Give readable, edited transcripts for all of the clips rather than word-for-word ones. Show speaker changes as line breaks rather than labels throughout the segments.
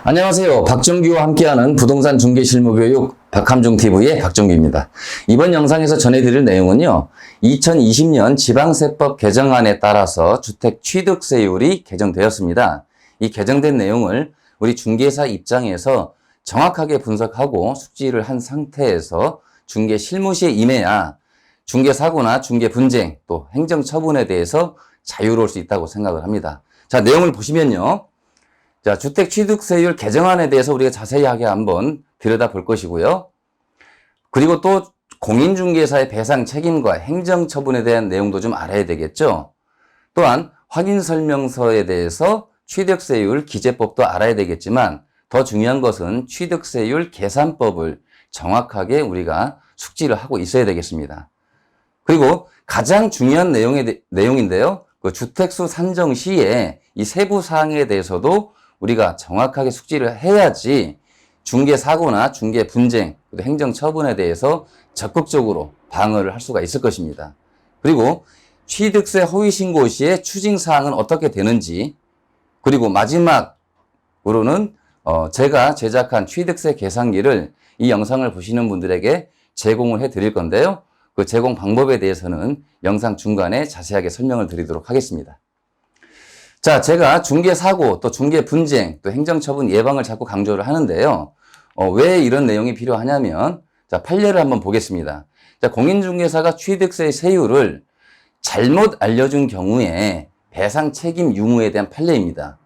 안녕하세요. 박정규와 함께하는 부동산 중개 실무 교육 박함중TV의 박정규입니다. 이번 영상에서 전해드릴 내용은요. 2020년 지방세법 개정안에 따라서 주택 취득세율이 개정되었습니다. 이 개정된 내용을 우리 중개사 입장에서 정확하게 분석하고 숙지를 한 상태에서 중개 실무시에 임해야 중개사고나 중개분쟁 또 행정처분에 대해서 자유로울 수 있다고 생각을 합니다. 자, 내용을 보시면요. 자, 주택 취득세율 개정안에 대해서 우리가 자세하게 한번 들여다볼 것이고요. 그리고 또 공인중개사의 배상 책임과 행정처분에 대한 내용도 좀 알아야 되겠죠. 또한 확인설명서에 대해서 취득세율 기재법도 알아야 되겠지만 더 중요한 것은 취득세율 계산법을 정확하게 우리가 숙지를 하고 있어야 되겠습니다. 그리고 가장 중요한 내용인데요. 그 주택수 산정 시에 이 세부 사항에 대해서도 우리가 정확하게 숙지를 해야지 중개사고나 중개분쟁, 행정처분에 대해서 적극적으로 방어를 할 수가 있을 것입니다. 그리고 취득세 허위신고 시에 추징사항은 어떻게 되는지, 그리고 마지막으로는 제가 제작한 취득세 계산기를 이 영상을 보시는 분들에게 제공을 해 드릴 건데요. 그 제공 방법에 대해서는 영상 중간에 자세하게 설명을 드리도록 하겠습니다. 자, 제가 중개사고, 또 중개분쟁, 또 행정처분 예방을 자꾸 강조를 하는데요. 왜 이런 내용이 필요하냐면, 자, 판례를 한번 보겠습니다. 자, 공인중개사가 취득세 세율을 잘못 알려준 경우에 배상 책임 유무에 대한 판례입니다.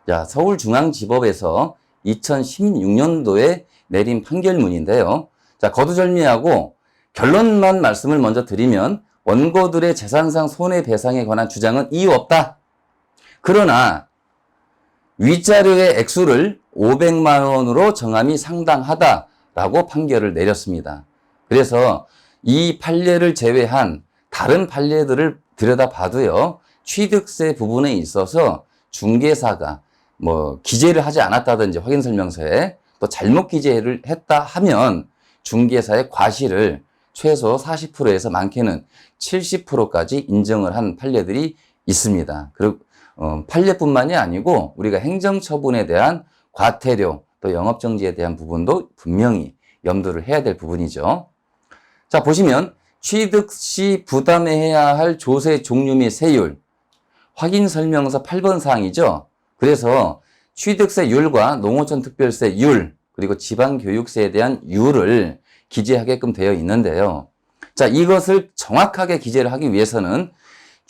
자, 서울중앙지법에서 2016년도에 내린 판결문인데요. 자, 거두절미하고 결론만 말씀을 먼저 드리면 원고들의 재산상 손해배상에 관한 주장은 이유 없다. 그러나 윗자료의 액수를 500만 원으로 정함이 상당하다라고 판결을 내렸습니다. 그래서 이 판례를 제외한 다른 판례들을 들여다봐도요. 취득세 부분에 있어서 중개사가 기재를 하지 않았다든지 확인설명서에 또 잘못 기재를 했다 하면 중개사의 과실을 최소 40%에서 많게는 70%까지 인정을 한 판례들이 있습니다. 그리고 판례뿐만이 아니고 우리가 행정처분에 대한 과태료 또 영업정지에 대한 부분도 분명히 염두를 해야 될 부분이죠. 자, 보시면 취득 시 부담해야 할 조세 종류 및 세율 확인설명서 8번 사항이죠. 그래서 취득세율과 농어촌 특별세율 그리고 지방교육세에 대한 율을 기재하게끔 되어 있는데요. 자, 이것을 정확하게 기재를 하기 위해서는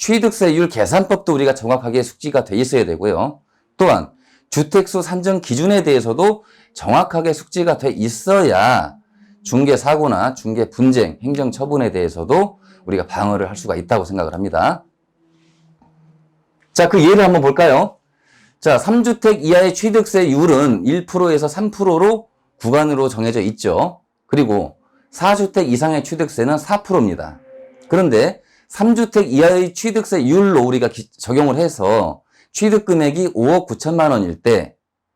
취득세율 계산법도 우리가 정확하게 숙지가 돼 있어야 되고요. 또한 주택수 산정 기준에 대해서도 정확하게 숙지가 돼 있어야 중개사고나 중개분쟁, 행정처분에 대해서도 우리가 방어를 할 수가 있다고 생각을 합니다. 자, 그 예를 한번 볼까요? 자, 3주택 이하의 취득세율은 1%에서 3%로 구간으로 정해져 있죠. 그리고 4주택 이상의 취득세는 4%입니다. 그런데 3주택 이하의 취득세율로 우리가 적용을 해서 취득금액이 5억 9천만 원일 때,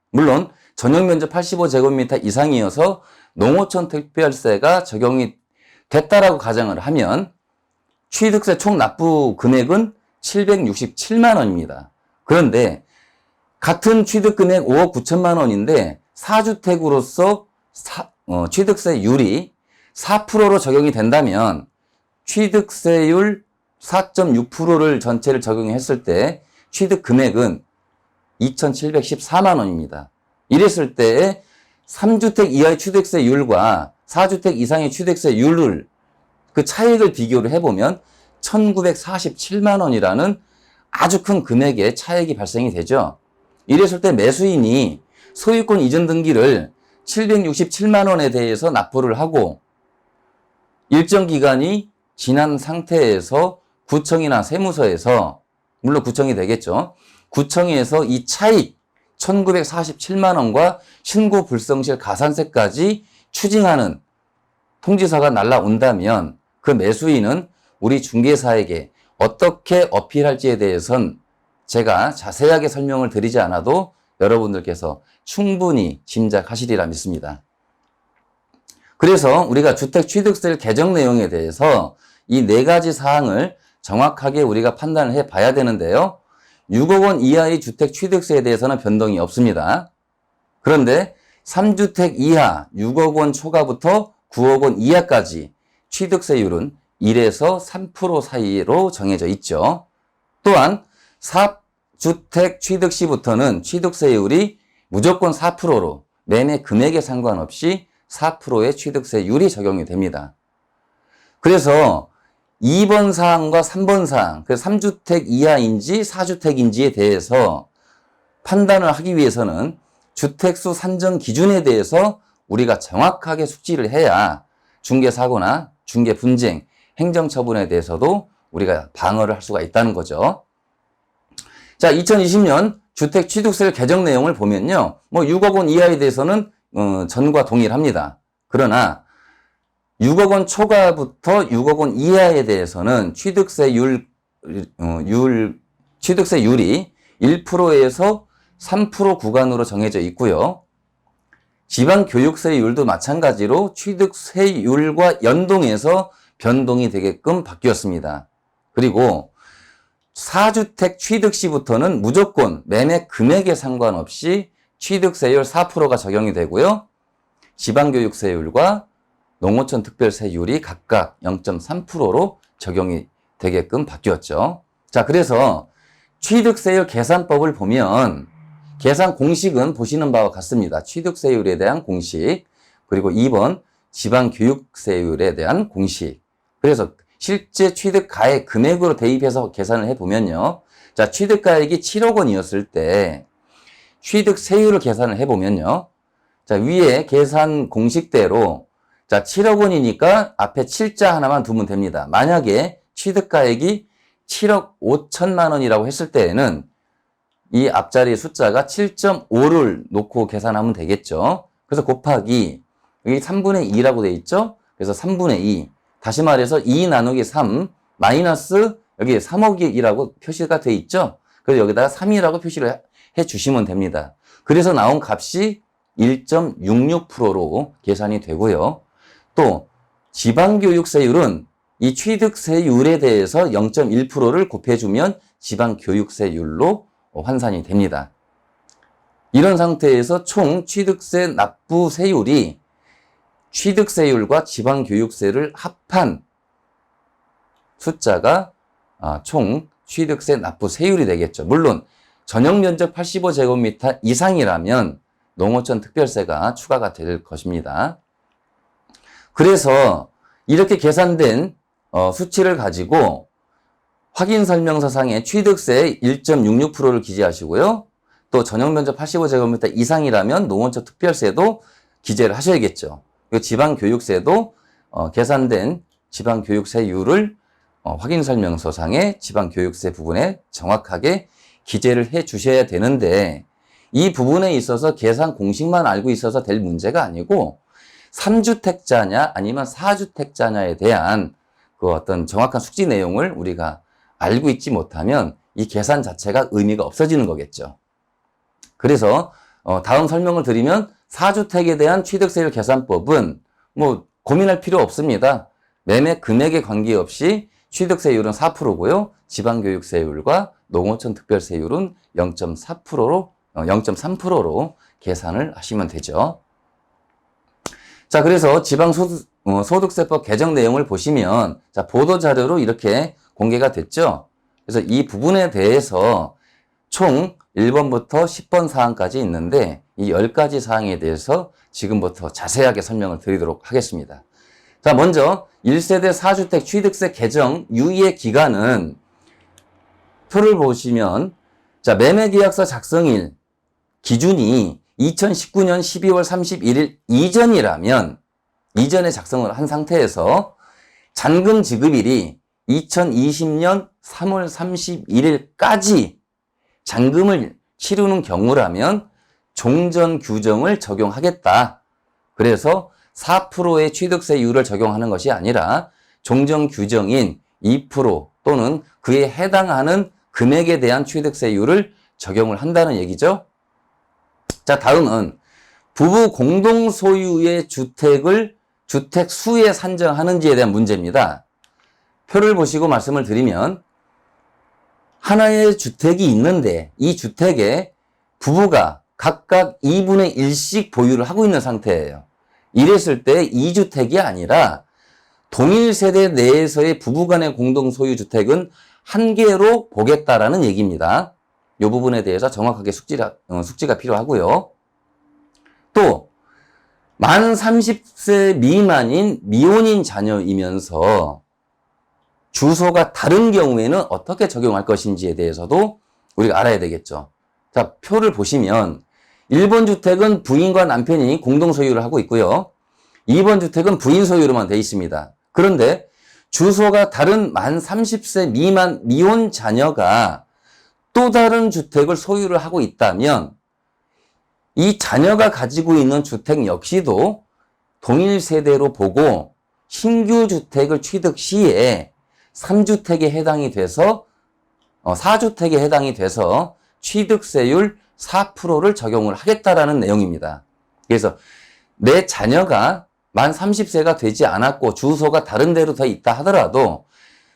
물론 전용면적 85제곱미터 이상이어서 농어촌 특별세가 적용이 됐다라고 가정을 하면 취득세 총 납부 금액은 767만 원입니다. 그런데 같은 취득금액 5억 9천만 원인데 4주택으로서 취득세율이 4%로 적용이 된다면 취득세율 4.6%를 전체를 적용했을 때 취득 금액은 2,714만 원입니다. 이랬을 때 3주택 이하의 취득세율과 4주택 이상의 취득세율을 그 차익을 비교를 해보면 1,947만 원이라는 아주 큰 금액의 차익이 발생이 되죠. 이랬을 때 매수인이 소유권 이전 등기를 767만 원에 대해서 납부를 하고 일정 기간이 지난 상태에서 구청이나 세무서에서, 물론 구청이 되겠죠. 구청에서 이 차익 1947만 원과 신고 불성실 가산세까지 추징하는 통지서가 날라온다면 그 매수인은 우리 중개사에게 어떻게 어필할지에 대해선 제가 자세하게 설명을 드리지 않아도 여러분들께서 충분히 짐작하시리라 믿습니다. 그래서 우리가 주택 취득세 개정 내용에 대해서 이 4가지 사항을 정확하게 우리가 판단을 해 봐야 되는데요. 6억 원 이하의 주택 취득세에 대해서는 변동이 없습니다. 그런데 3주택 이하 6억 원 초과부터 9억 원 이하까지 취득세율은 1에서 3% 사이로 정해져 있죠. 또한 4주택 취득 시부터는 취득세율이 무조건 4%로 매매 금액에 상관없이 4%의 취득세율이 적용이 됩니다. 그래서 2번 사항과 3번 사항, 그 3주택 이하인지 4주택인지에 대해서 판단을 하기 위해서는 주택수 산정 기준에 대해서 우리가 정확하게 숙지를 해야 중개사고나 중개분쟁, 행정처분에 대해서도 우리가 방어를 할 수가 있다는 거죠. 자, 2020년 주택취득세율 개정 내용을 보면요. 6억 원 이하에 대해서는 전과 동일합니다. 그러나 6억 원 초과부터 6억 원 이하에 대해서는 취득세율이 1%에서 3% 구간으로 정해져 있고요. 지방교육세율도 마찬가지로 취득세율과 연동해서 변동이 되게끔 바뀌었습니다. 그리고 4주택 취득 시부터는 무조건 매매 금액에 상관없이 취득세율 4%가 적용이 되고요. 지방교육세율과 농어촌 특별세율이 각각 0.3%로 적용이 되게끔 바뀌었죠. 자, 그래서 취득세율 계산법을 보면 계산 공식은 보시는 바와 같습니다. 취득세율에 대한 공식, 그리고 2번 지방교육세율에 대한 공식. 그래서 실제 취득가액 금액으로 대입해서 계산을 해보면요. 자, 취득가액이 7억 원이었을 때 취득세율을 계산을 해보면요. 자, 위에 계산 공식대로 자, 7억 원이니까 앞에 7자 하나만 두면 됩니다. 만약에 취득가액이 7억 5천만 원이라고 했을 때에는 이 앞자리 숫자가 7.5를 놓고 계산하면 되겠죠. 그래서 곱하기 여기 3분의 2라고 돼 있죠. 그래서 3분의 2. 다시 말해서 2 나누기 3 마이너스 여기 3억이라고 표시가 돼 있죠. 그래서 여기다가 3이라고 표시를 해 주시면 됩니다. 그래서 나온 값이 1.66%로 계산이 되고요. 또 지방교육세율은 이 취득세율에 대해서 0.1%를 곱해주면 지방교육세율로 환산이 됩니다. 이런 상태에서 총 취득세 납부 세율이 취득세율과 지방교육세를 합한 숫자가 총 취득세 납부 세율이 되겠죠. 물론 전용 면적 85제곱미터 이상이라면 농어촌 특별세가 추가가 될 것입니다. 그래서 이렇게 계산된 수치를 가지고 확인설명서상에 취득세 1.66%를 기재하시고요. 또 전용면적 85제곱미터 이상이라면 농어촌 특별세도 기재를 하셔야겠죠. 그리고 지방교육세도 계산된 지방교육세율을 확인설명서상에 지방교육세 부분에 정확하게 기재를 해 주셔야 되는데 이 부분에 있어서 계산 공식만 알고 있어서 될 문제가 아니고 3주택자냐 아니면 4주택자냐에 대한 그 어떤 정확한 숙지 내용을 우리가 알고 있지 못하면 이 계산 자체가 의미가 없어지는 거겠죠. 그래서 다음 설명을 드리면 4주택에 대한 취득세율 계산법은 뭐 고민할 필요 없습니다. 매매 금액에 관계없이 취득세율은 4%고요. 지방교육세율과 농어촌 특별세율은 0.3%로 계산을 하시면 되죠. 자, 그래서 지방소득세법 개정 내용을 보시면 자, 보도자료로 이렇게 공개가 됐죠. 그래서 이 부분에 대해서 총 1번부터 10번 사항까지 있는데 이 10가지 사항에 대해서 지금부터 자세하게 설명을 드리도록 하겠습니다. 자, 먼저 1세대 4주택 취득세 개정 유예 기간은 표를 보시면 자, 매매계약서 작성일 기준이 2019년 12월 31일 이전이라면 이전에 작성을 한 상태에서 잔금 지급일이 2020년 3월 31일까지 잔금을 치르는 경우라면 종전 규정을 적용하겠다. 그래서 4%의 취득세율을 적용하는 것이 아니라 종전 규정인 2% 또는 그에 해당하는 금액에 대한 취득세율을 적용을 한다는 얘기죠. 자, 다음은 부부 공동 소유의 주택을 주택 수에 산정하는지에 대한 문제입니다. 표를 보시고 말씀을 드리면 하나의 주택이 있는데 이 주택에 부부가 각각 2분의 1씩 보유를 하고 있는 상태예요. 이랬을 때 2주택이 아니라 동일 세대 내에서의 부부간의 공동 소유 주택은 한 개로 보겠다라는 얘기입니다. 이 부분에 대해서 정확하게 숙지가 필요하고요. 또 만 30세 미만인 미혼인 자녀이면서 주소가 다른 경우에는 어떻게 적용할 것인지에 대해서도 우리가 알아야 되겠죠. 자, 표를 보시면 1번 주택은 부인과 남편이 공동 소유를 하고 있고요. 2번 주택은 부인 소유로만 되어 있습니다. 그런데 주소가 다른 만 30세 미만 미혼 자녀가 또 다른 주택을 소유를 하고 있다면 이 자녀가 가지고 있는 주택 역시도 동일 세대로 보고 신규 주택을 취득 시에 3주택에 해당이 돼서 4주택에 해당이 돼서 취득세율 4%를 적용을 하겠다라는 내용입니다. 그래서 내 자녀가 만 30세가 되지 않았고 주소가 다른 데로 더 있다 하더라도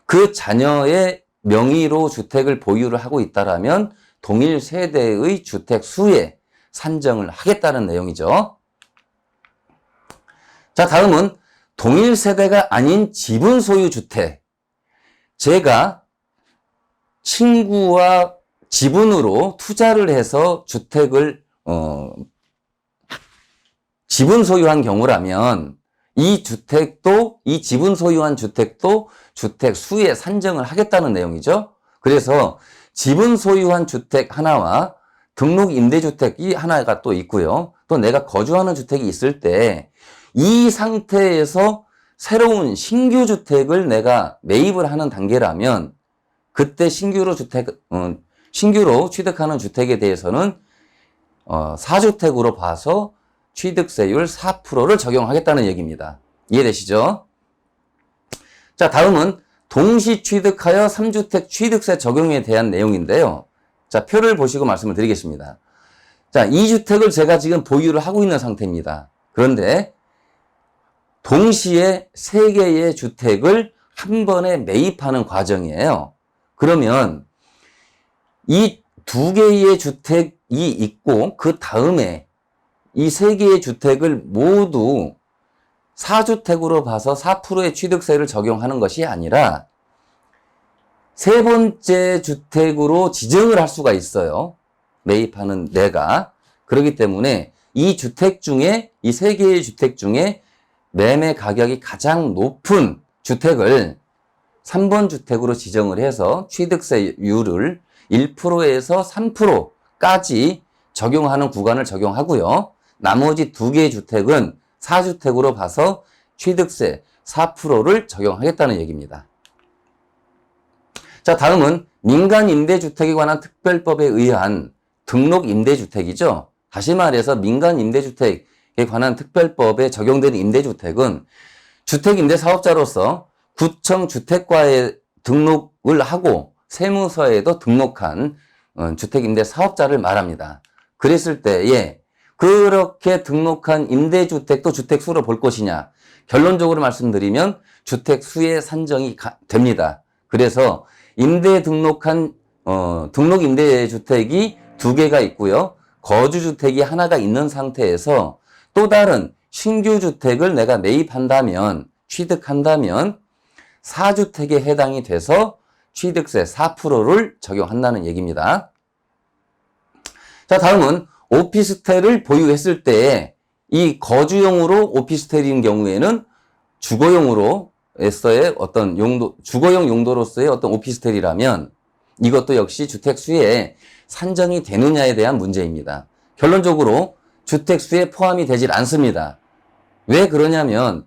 그 자녀의 명의로 주택을 보유를 하고 있다라면 동일 세대의 주택 수에 산정을 하겠다는 내용이죠. 자, 다음은 동일 세대가 아닌 지분 소유 주택. 제가 친구와 지분으로 투자를 해서 주택을 지분 소유한 경우라면 이 주택도 이 지분 소유한 주택도 주택 수에 산정을 하겠다는 내용이죠. 그래서 지분 소유한 주택 하나와 등록 임대주택이 하나가 또 있고요. 또 내가 거주하는 주택이 있을 때 이 상태에서 새로운 신규 주택을 내가 매입을 하는 단계라면 그때 신규로 취득하는 주택에 대해서는 4주택으로 봐서 취득세율 4%를 적용하겠다는 얘기입니다. 이해되시죠? 자, 다음은 동시 취득하여 3주택 취득세 적용에 대한 내용인데요. 자, 표를 보시고 말씀을 드리겠습니다. 자, 이 주택을 제가 지금 보유를 하고 있는 상태입니다. 그런데 동시에 3개의 주택을 한 번에 매입하는 과정이에요. 그러면 이 2개의 주택이 있고 그 다음에 이 3개의 주택을 모두 4주택으로 봐서 4%의 취득세를 적용하는 것이 아니라 세 번째 주택으로 지정을 할 수가 있어요. 매입하는 내가. 그렇기 때문에 이 주택 중에, 이 3개의 주택 중에 매매 가격이 가장 높은 주택을 3번 주택으로 지정을 해서 취득세율을 1%에서 3%까지 적용하는 구간을 적용하고요. 나머지 2개의 주택은 4주택으로 봐서 취득세 4%를 적용하겠다는 얘기입니다. 자, 다음은 민간임대주택에 관한 특별법에 의한 등록임대주택이죠. 다시 말해서 민간임대주택에 관한 특별법에 적용되는 임대주택은 주택임대사업자로서 구청 주택과에 등록을 하고 세무서에도 등록한 주택임대사업자를 말합니다. 그랬을 때에 그렇게 등록한 임대주택도 주택수로 볼 것이냐? 결론적으로 말씀드리면 주택수에 산정이 됩니다. 그래서 임대 등록한 등록 임대주택이 2개가 있고요. 거주주택이 하나가 있는 상태에서 또 다른 신규 주택을 내가 매입한다면 취득한다면 4주택에 해당이 돼서 취득세 4%를 적용한다는 얘기입니다. 자, 다음은 오피스텔을 보유했을 때 이 거주용으로 오피스텔인 경우에는 주거용으로서의 어떤 용도, 주거용 용도로서의 어떤 오피스텔이라면 이것도 역시 주택수에 산정이 되느냐에 대한 문제입니다. 결론적으로 주택수에 포함이 되질 않습니다. 왜 그러냐면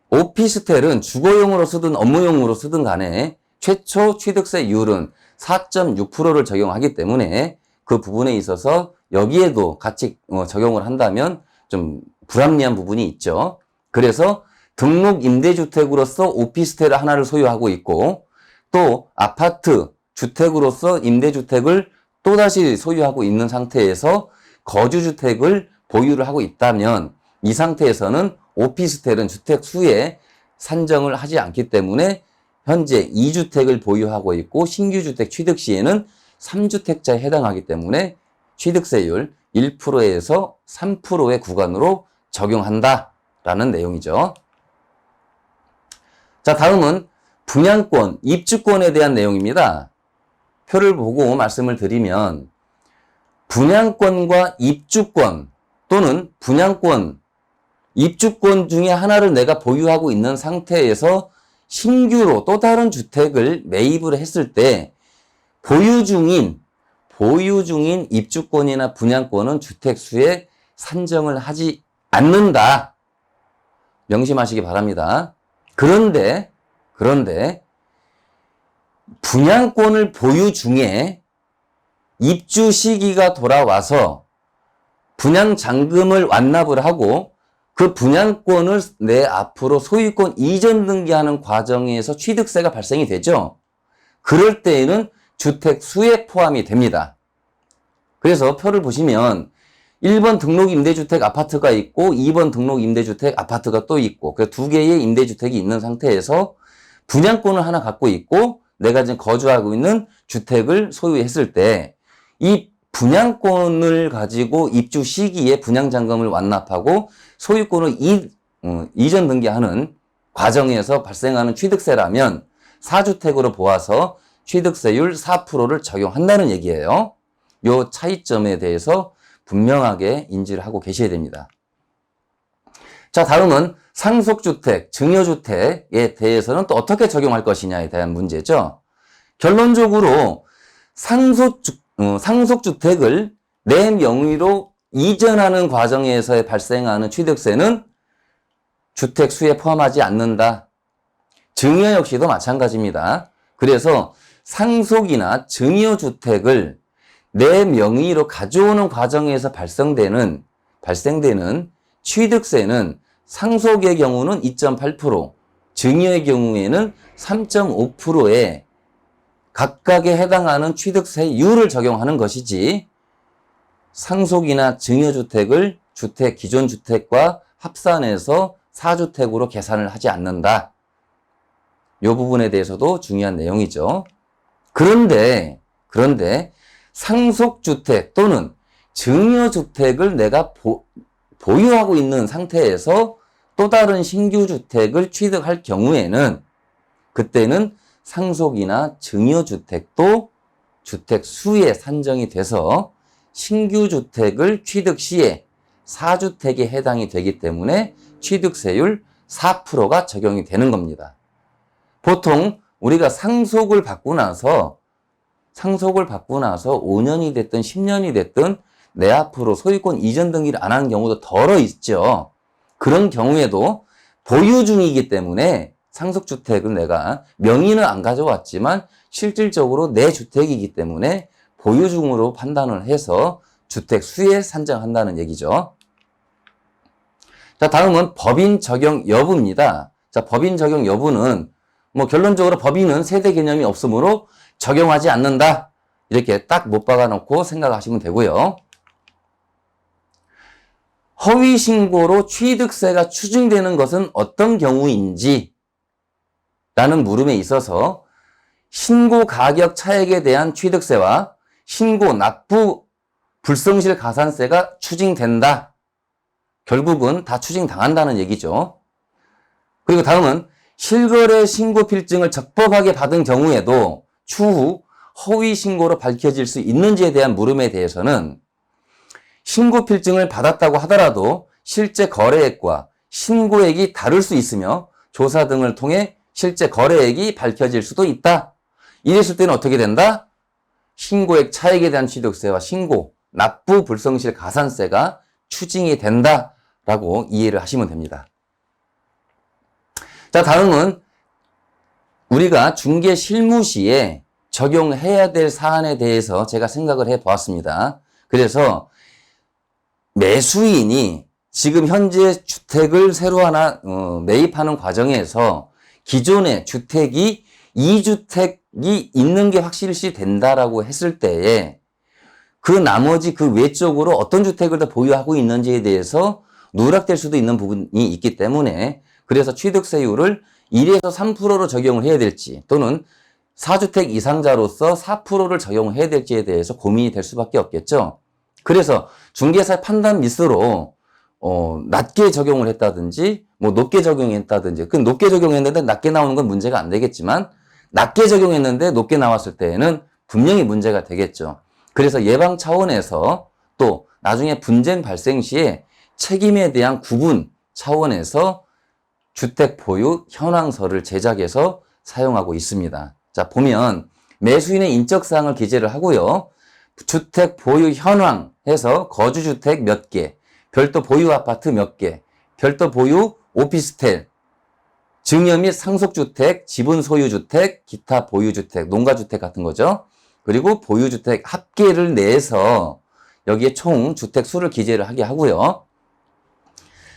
오피스텔은 주거용으로 쓰든 업무용으로 쓰든 간에 최초 취득세율은 4.6%를 적용하기 때문에 그 부분에 있어서 여기에도 같이 적용을 한다면 좀 불합리한 부분이 있죠. 그래서 등록 임대주택으로서 오피스텔 하나를 소유하고 있고 또 아파트 주택으로서 임대주택을 또다시 소유하고 있는 상태에서 거주주택을 보유를 하고 있다면 이 상태에서는 오피스텔은 주택수에 산정을 하지 않기 때문에 현재 2주택을 보유하고 있고 신규주택 취득 시에는 3주택자에 해당하기 때문에 취득세율 1%에서 3%의 구간으로 적용한다라는 내용이죠. 자, 다음은 분양권, 입주권에 대한 내용입니다. 표를 보고 말씀을 드리면 분양권과 입주권 또는 분양권, 입주권 중에 하나를 내가 보유하고 있는 상태에서 신규로 또 다른 주택을 매입을 했을 때 보유 중인 입주권이나 분양권은 주택수에 산정을 하지 않는다. 명심하시기 바랍니다. 그런데 분양권을 보유 중에 입주 시기가 돌아와서 분양잔금을 완납을 하고 그 분양권을 내 앞으로 소유권 이전 등기하는 과정에서 취득세가 발생이 되죠. 그럴 때에는 주택수에 포함이 됩니다. 그래서 표를 보시면 1번 등록 임대주택 아파트가 있고 2번 등록 임대주택 아파트가 또 있고 그 두 개의 임대주택이 있는 상태에서 분양권을 하나 갖고 있고 내가 지금 거주하고 있는 주택을 소유했을 때 이 분양권을 가지고 입주 시기에 분양잔금을 완납하고 소유권을 이전 등기하는 과정에서 발생하는 취득세라면 4주택으로 보아서 취득세율 4%를 적용한다는 얘기예요. 이 차이점에 대해서 분명하게 인지를 하고 계셔야 됩니다. 자, 다음은 상속주택, 증여주택에 대해서는 또 어떻게 적용할 것이냐에 대한 문제죠. 결론적으로 상속주택을 내 명의로 이전하는 과정에서 발생하는 취득세는 주택수에 포함하지 않는다. 증여 역시도 마찬가지입니다. 그래서 상속이나 증여주택을 내 명의로 가져오는 과정에서 발생되는 취득세는 상속의 경우는 2.8%, 증여의 경우에는 3.5%에 각각에 해당하는 취득세율을 적용하는 것이지 상속이나 증여주택을 기존 주택과 합산해서 4주택으로 계산을 하지 않는다. 이 부분에 대해서도 중요한 내용이죠. 그런데 상속주택 또는 증여주택을 내가 보유하고 있는 상태에서 또 다른 신규 주택을 취득할 경우에는 그때는 상속이나 증여주택도 주택수에 산정이 돼서 신규 주택을 취득 시에 4주택에 해당이 되기 때문에 취득세율 4%가 적용이 되는 겁니다. 보통 우리가 상속을 받고 나서 5년이 됐든 10년이 됐든 내 앞으로 소유권 이전 등기를 안 하는 경우도 덜어 있죠. 그런 경우에도 보유 중이기 때문에 상속주택을 내가 명의는 안 가져왔지만 실질적으로 내 주택이기 때문에 보유 중으로 판단을 해서 주택수에 산정한다는 얘기죠. 자, 다음은 법인 적용 여부입니다. 자, 법인 적용 여부는 결론적으로 법인은 세대 개념이 없으므로 적용하지 않는다. 이렇게 딱 못 박아놓고 생각하시면 되고요. 허위 신고로 취득세가 추징되는 것은 어떤 경우인지 라는 물음에 있어서 신고 가격 차액에 대한 취득세와 신고 납부 불성실 가산세가 추징된다. 결국은 다 추징당한다는 얘기죠. 그리고 다음은 실거래 신고 필증을 적법하게 받은 경우에도 추후 허위 신고로 밝혀질 수 있는지에 대한 물음에 대해서는 신고 필증을 받았다고 하더라도 실제 거래액과 신고액이 다를 수 있으며 조사 등을 통해 실제 거래액이 밝혀질 수도 있다. 이랬을 때는 어떻게 된다? 신고액 차액에 대한 취득세와 신고, 납부 불성실 가산세가 추징이 된다라고 이해를 하시면 됩니다. 자, 다음은 우리가 중개 실무 시에 적용해야 될 사안에 대해서 제가 생각을 해 보았습니다. 그래서 매수인이 지금 현재 주택을 새로 하나 매입하는 과정에서 기존의 주택이 2주택이 있는 게 확실시 된다라고 했을 때에 그 나머지 그 외적으로 어떤 주택을 더 보유하고 있는지에 대해서 누락될 수도 있는 부분이 있기 때문에 그래서 취득세율을 1에서 3%로 적용을 해야 될지 또는 4주택 이상자로서 4%를 적용해야 될지에 대해서 고민이 될 수밖에 없겠죠. 그래서 중개사 판단 미스로 낮게 적용을 했다든지 뭐 높게 적용했다든지 그 높게 적용했는데 낮게 나오는 건 문제가 안 되겠지만 낮게 적용했는데 높게 나왔을 때에는 분명히 문제가 되겠죠. 그래서 예방 차원에서 또 나중에 분쟁 발생 시에 책임에 대한 구분 차원에서 주택 보유 현황서를 제작해서 사용하고 있습니다. 자, 보면 매수인의 인적사항을 기재를 하고요. 주택 보유 현황 해서 거주주택 몇 개, 별도 보유 아파트 몇 개, 별도 보유 오피스텔, 증여 및 상속주택, 지분 소유주택, 기타 보유주택, 농가주택 같은 거죠. 그리고 보유주택 합계를 내서 여기에 총 주택 수를 기재를 하게 하고요.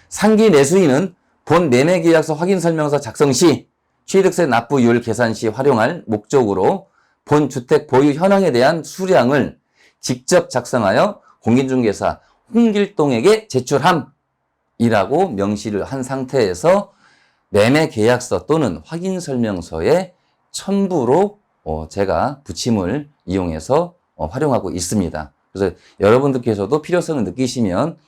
상기 매수인은 본 매매계약서 확인설명서 작성 시 취득세 납부율 계산 시 활용할 목적으로 본 주택 보유 현황에 대한 수량을 직접 작성하여 공인중개사 홍길동에게 제출함이라고 명시를 한 상태에서 매매계약서 또는 확인설명서에 천부로 제가 붙임을 이용해서 활용하고 있습니다. 그래서 여러분들께서도 필요성을 느끼시면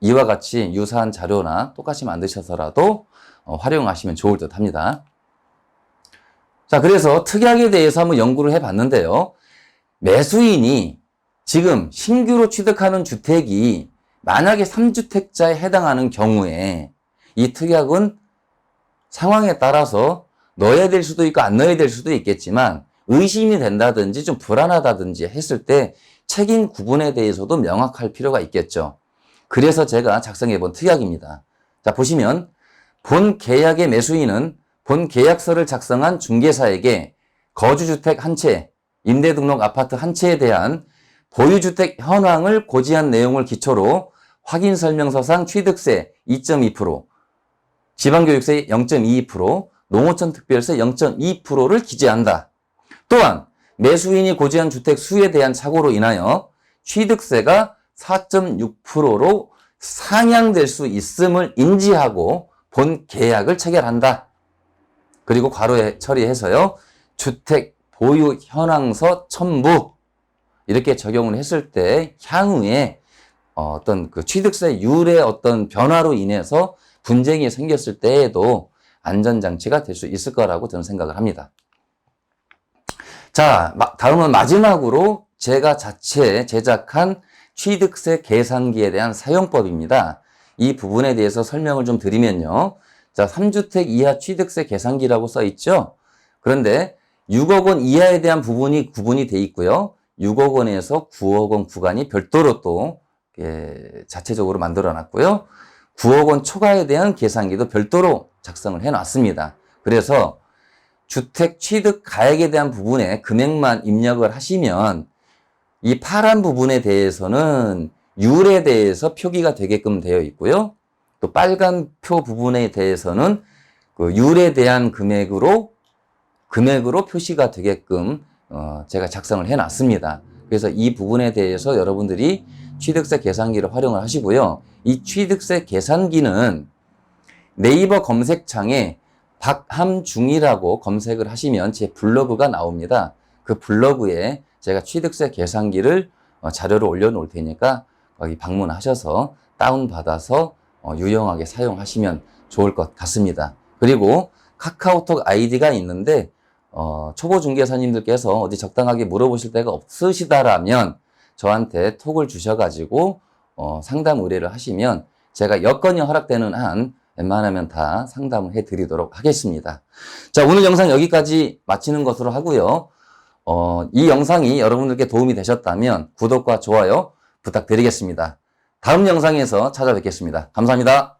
이와 같이 유사한 자료나 똑같이 만드셔서라도 활용하시면 좋을 듯 합니다. 자, 그래서 특약에 대해서 한번 연구를 해봤는데요. 매수인이 지금 신규로 취득하는 주택이 만약에 3주택자에 해당하는 경우에 이 특약은 상황에 따라서 넣어야 될 수도 있고 안 넣어야 될 수도 있겠지만 의심이 된다든지 좀 불안하다든지 했을 때 책임 구분에 대해서도 명확할 필요가 있겠죠. 그래서 제가 작성해 본 특약입니다. 자, 보시면 본 계약의 매수인은 본 계약서를 작성한 중개사에게 거주주택 한 채, 임대등록 아파트 한 채에 대한 보유주택 현황을 고지한 내용을 기초로 확인설명서상 취득세 2.2%, 지방교육세 0.22%, 농어촌 특별세 0.2%를 기재한다. 또한 매수인이 고지한 주택 수에 대한 착오로 인하여 취득세가 4.6%로 상향될 수 있음을 인지하고 본 계약을 체결한다. 그리고 괄호에 처리해서요. 주택 보유 현황서 첨부 이렇게 적용을 했을 때 향후에 어떤 그 취득세율의 어떤 변화로 인해서 분쟁이 생겼을 때에도 안전장치가 될 수 있을 거라고 저는 생각을 합니다. 자, 다음은 마지막으로 제가 자체 제작한 취득세 계산기에 대한 사용법입니다. 이 부분에 대해서 설명을 좀 드리면요. 자, 3주택 이하 취득세 계산기라고 써 있죠. 그런데 6억 원 이하에 대한 부분이 구분이 돼 있고요. 6억 원에서 9억 원 구간이 별도로 또 자체적으로 만들어 놨고요. 9억 원 초과에 대한 계산기도 별도로 작성을 해 놨습니다. 그래서 주택 취득 가액에 대한 부분에 금액만 입력을 하시면 이 파란 부분에 대해서는 율에 대해서 표기가 되게끔 되어 있고요. 또 빨간 표 부분에 대해서는 그 율에 대한 금액으로 표시가 되게끔 제가 작성을 해 놨습니다. 그래서 이 부분에 대해서 여러분들이 취득세 계산기를 활용을 하시고요. 이 취득세 계산기는 네이버 검색창에 박함중이라고 검색을 하시면 제 블로그가 나옵니다. 그 블로그에 제가 취득세 계산기를 자료를 올려놓을 테니까 거기 방문하셔서 다운받아서 유용하게 사용하시면 좋을 것 같습니다. 그리고 카카오톡 아이디가 있는데 초보 중개사님들께서 어디 적당하게 물어보실 데가 없으시다라면 저한테 톡을 주셔가지고 상담 의뢰를 하시면 제가 여건이 허락되는 한 웬만하면 다 상담을 해드리도록 하겠습니다. 자, 오늘 영상 여기까지 마치는 것으로 하고요. 이 영상이 여러분들께 도움이 되셨다면 구독과 좋아요 부탁드리겠습니다. 다음 영상에서 찾아뵙겠습니다. 감사합니다.